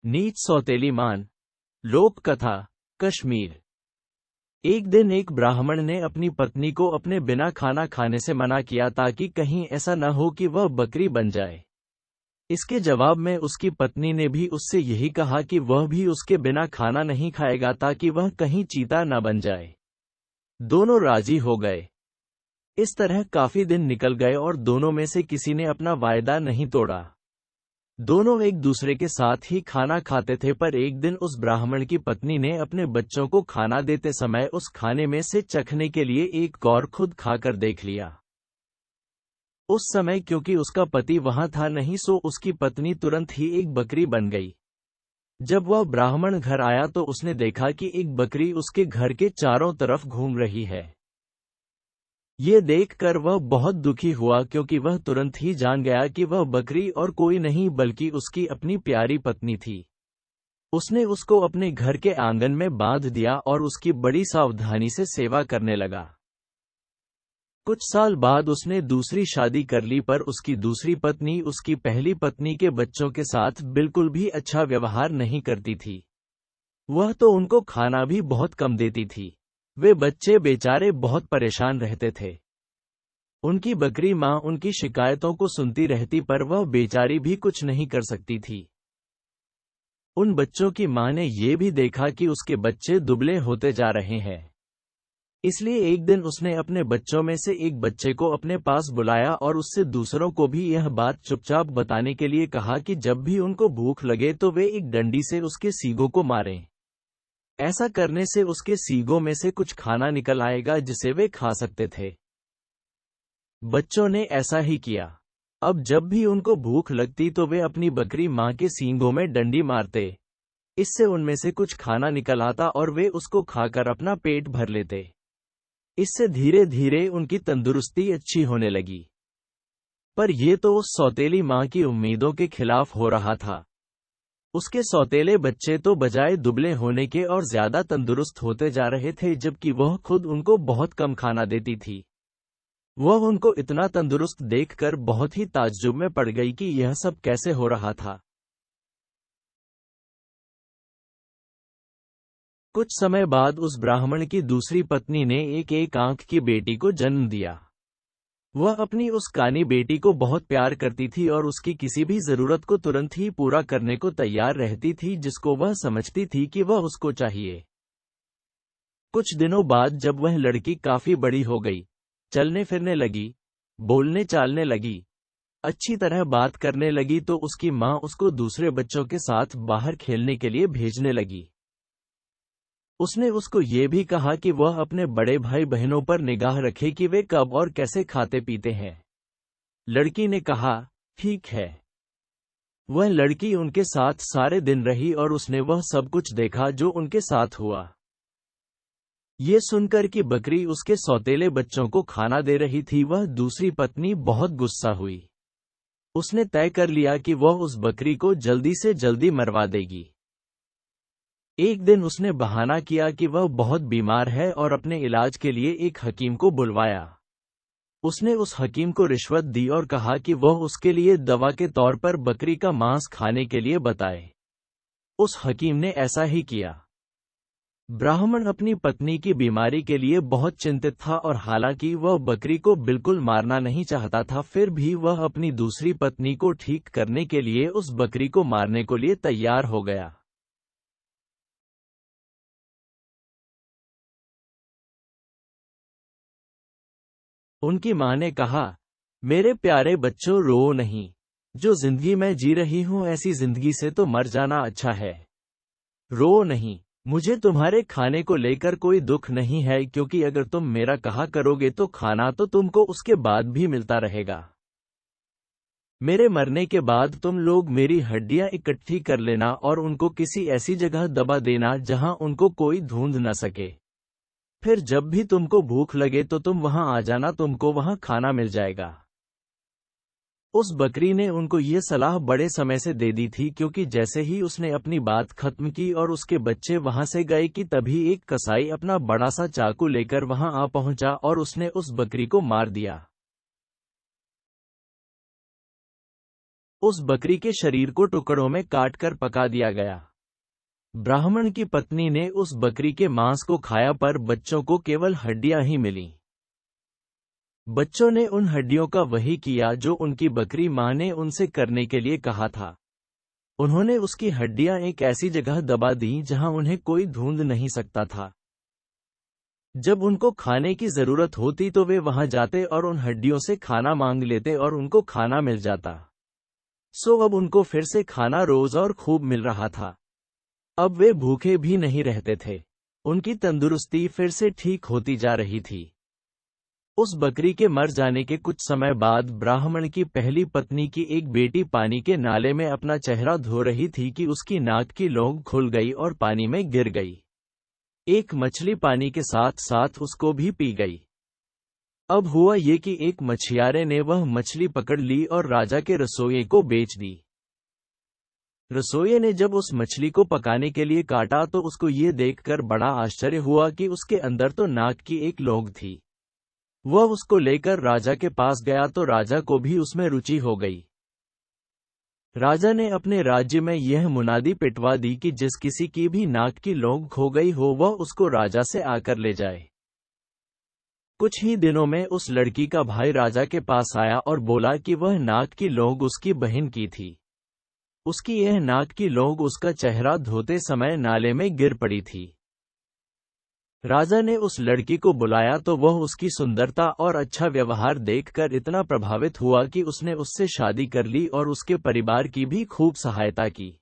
नीच सौतेली मान। लोक कथा, कश्मीर। एक दिन एक ब्राह्मण ने अपनी पत्नी को अपने बिना खाना खाने से मना किया ताकि कहीं ऐसा न हो कि वह बकरी बन जाए। इसके जवाब में उसकी पत्नी ने भी उससे यही कहा कि वह भी उसके बिना खाना नहीं खाएगा ताकि वह कहीं चीता न बन जाए। दोनों राजी हो गए। इस तरह काफी दिन निकल गए और दोनों में से किसी ने अपना वायदा नहीं तोड़ा। दोनों एक दूसरे के साथ ही खाना खाते थे, पर एक दिन उस ब्राह्मण की पत्नी ने अपने बच्चों को खाना देते समय उस खाने में से चखने के लिए एक कौर खुद खाकर देख लिया। उस समय क्योंकि उसका पति वहां था नहीं, सो उसकी पत्नी तुरंत ही एक बकरी बन गई। जब वह ब्राह्मण घर आया तो उसने देखा कि एक बकरी उसके घर के चारों तरफ घूम रही है। ये देखकर वह बहुत दुखी हुआ क्योंकि वह तुरंत ही जान गया कि वह बकरी और कोई नहीं बल्कि उसकी अपनी प्यारी पत्नी थी। उसने उसको अपने घर के आंगन में बांध दिया और उसकी बड़ी सावधानी से सेवा करने लगा। कुछ साल बाद उसने दूसरी शादी कर ली, पर उसकी दूसरी पत्नी उसकी पहली पत्नी के बच्चों के साथ बिल्कुल भी अच्छा व्यवहार नहीं करती थी। वह तो उनको खाना भी बहुत कम देती थी। वे बच्चे बेचारे बहुत परेशान रहते थे। उनकी बकरी माँ उनकी शिकायतों को सुनती रहती, पर वह बेचारी भी कुछ नहीं कर सकती थी। उन बच्चों की माँ ने ये भी देखा कि उसके बच्चे दुबले होते जा रहे हैं। इसलिए एक दिन उसने अपने बच्चों में से एक बच्चे को अपने पास बुलाया और उससे दूसरों को भी यह बात चुपचाप बताने के लिए कहा कि जब भी उनको भूख लगे तो वे एक डंडी से उसके सींगों को मारें। ऐसा करने से उसके सींगों में से कुछ खाना निकल आएगा जिसे वे खा सकते थे। बच्चों ने ऐसा ही किया। अब जब भी उनको भूख लगती तो वे अपनी बकरी माँ के सींगों में डंडी मारते। इससे उनमें से कुछ खाना निकल आता और वे उसको खाकर अपना पेट भर लेते। इससे धीरे धीरे उनकी तंदुरुस्ती अच्छी होने लगी। पर यह तो उस सौतेली माँ की उम्मीदों के खिलाफ हो रहा था। उसके सौतेले बच्चे तो बजाय दुबले होने के और ज्यादा तंदुरुस्त होते जा रहे थे, जबकि वह खुद उनको बहुत कम खाना देती थी। वह उनको इतना तंदुरुस्त देखकर बहुत ही ताज्जुब में पड़ गई कि यह सब कैसे हो रहा था। कुछ समय बाद उस ब्राह्मण की दूसरी पत्नी ने एक आंख की बेटी को जन्म दिया। वह अपनी उस कानी बेटी को बहुत प्यार करती थी और उसकी किसी भी जरूरत को तुरंत ही पूरा करने को तैयार रहती थी जिसको वह समझती थी कि वह उसको चाहिए। कुछ दिनों बाद जब वह लड़की काफी बड़ी हो गई, चलने फिरने लगी, बोलने चालने लगी, अच्छी तरह बात करने लगी, तो उसकी माँ उसको दूसरे बच्चों के साथ बाहर खेलने के लिए भेजने लगी। उसने उसको ये भी कहा कि वह अपने बड़े भाई बहनों पर निगाह रखे कि वे कब और कैसे खाते पीते हैं। लड़की ने कहा, ठीक है। वह लड़की उनके साथ सारे दिन रही और उसने वह सब कुछ देखा जो उनके साथ हुआ। ये सुनकर कि बकरी उसके सौतेले बच्चों को खाना दे रही थी, वह दूसरी पत्नी बहुत गुस्सा हुई। उसने तय कर लिया कि वह उस बकरी को जल्दी से जल्दी मरवा देगी। एक दिन उसने बहाना किया कि वह बहुत बीमार है और अपने इलाज के लिए एक हकीम को बुलवाया। उसने उस हकीम को रिश्वत दी और कहा कि वह उसके लिए दवा के तौर पर बकरी का मांस खाने के लिए बताए। उस हकीम ने ऐसा ही किया। ब्राह्मण अपनी पत्नी की बीमारी के लिए बहुत चिंतित था और हालांकि वह बकरी को बिल्कुल मारना नहीं चाहता था, फिर भी वह अपनी दूसरी पत्नी को ठीक करने के लिए उस बकरी को मारने को लिए तैयार हो गया। उनकी मां ने कहा, मेरे प्यारे बच्चों, रो नहीं। जो जिंदगी मैं जी रही हूं ऐसी जिंदगी से तो मर जाना अच्छा है। रो नहीं। मुझे तुम्हारे खाने को लेकर कोई दुख नहीं है, क्योंकि अगर तुम मेरा कहा करोगे तो खाना तो तुमको उसके बाद भी मिलता रहेगा। मेरे मरने के बाद तुम लोग मेरी हड्डियां इकट्ठी कर लेना और उनको किसी ऐसी जगह दबा देना जहां उनको कोई ढूंढ न सके। फिर जब भी तुमको भूख लगे तो तुम वहां आ जाना, तुमको वहां खाना मिल जाएगा। उस बकरी ने उनको ये सलाह बड़े समय से दे दी थी, क्योंकि जैसे ही उसने अपनी बात खत्म की और उसके बच्चे वहां से गए कि तभी एक कसाई अपना बड़ा सा चाकू लेकर वहां आ पहुंचा और उसने उस बकरी को मार दिया। उस बकरी के शरीर को टुकड़ों में काट कर पका दिया गया। ब्राह्मण की पत्नी ने उस बकरी के मांस को खाया पर बच्चों को केवल हड्डियां ही मिली। बच्चों ने उन हड्डियों का वही किया जो उनकी बकरी मां ने उनसे करने के लिए कहा था। उन्होंने उसकी हड्डियां एक ऐसी जगह दबा दी जहां उन्हें कोई ढूंढ नहीं सकता था। जब उनको खाने की जरूरत होती तो वे वहां जाते और उन हड्डियों से खाना मांग लेते और उनको खाना मिल जाता। सो अब उनको फिर से खाना रोज और खूब मिल रहा था। अब वे भूखे भी नहीं रहते थे। उनकी तंदुरुस्ती फिर से ठीक होती जा रही थी। उस बकरी के मर जाने के कुछ समय बाद ब्राह्मण की पहली पत्नी की एक बेटी पानी के नाले में अपना चेहरा धो रही थी कि उसकी नाक की लौंग खुल गई और पानी में गिर गई। एक मछली पानी के साथ साथ उसको भी पी गई। अब हुआ ये कि एक मछियारे ने वह मछली पकड़ ली और राजा के रसोइये को बेच दी। रसोइये ने जब उस मछली को पकाने के लिए काटा तो उसको ये देखकर बड़ा आश्चर्य हुआ कि उसके अंदर तो नाक की एक लौंग थी। वह उसको लेकर राजा के पास गया तो राजा को भी उसमें रुचि हो गई। राजा ने अपने राज्य में यह मुनादी पिटवा दी कि जिस किसी की भी नाक की लौंग खो गई हो वह उसको राजा से आकर ले जाए। कुछ ही दिनों में उस लड़की का भाई राजा के पास आया और बोला कि वह नाक की लौंग उसकी बहन की थी। उसकी यह नाक की लौंग उसका चेहरा धोते समय नाले में गिर पड़ी थी। राजा ने उस लड़की को बुलाया तो वह उसकी सुंदरता और अच्छा व्यवहार देखकर इतना प्रभावित हुआ कि उसने उससे शादी कर ली और उसके परिवार की भी खूब सहायता की।